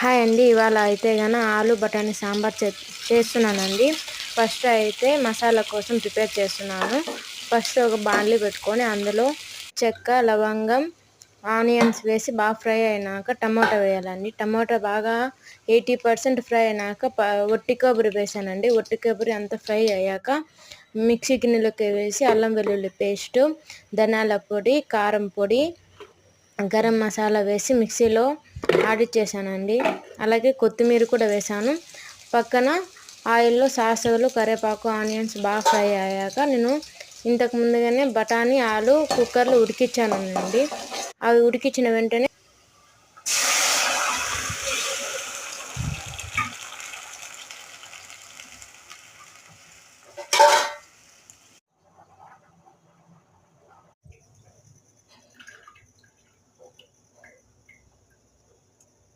Hi అండి. ఇవాళ అయితే ఆలు బఠానీ సాంబార్ చేస్తున్నానండి. ఫస్ట్ అయితే మసాలా కోసం ప్రిపేర్ చేస్తున్నాను. ఫస్ట్ ఒక బాండ్లీ పెట్టుకొని అందులో చెక్క, లవంగం, ఆనియన్స్ వేసి బాగా ఫ్రై అయినాక టమాటా వేయాలండి. టమాటా బాగా 80% ఫ్రై అయినాక ఒట్టి కొబ్బరి వేసానండి. ఒట్టి కొబ్బరి అంతా ఫ్రై అయ్యాక మిక్సీ గిన్నెలోకి వేసి అల్లం వెల్లుల్లి పేస్టు, ధనియాల పొడి, కారం పొడి, గరం మసాలా వేసి మిక్సీలో ఆడిచ్చేసానండి. అలాగే కొత్తిమీర కూడా వేసాను. పక్కన ఆయిల్లో సాసులు, కరివేపాకు, ఆనియన్స్ బాగా ఫ్రై అయ్యాక నేను ఇంతకు ముందుగానే బఠానీ, ఆలు కుక్కర్లో ఉడికించానండి. అవి ఉడికించిన వెంటనే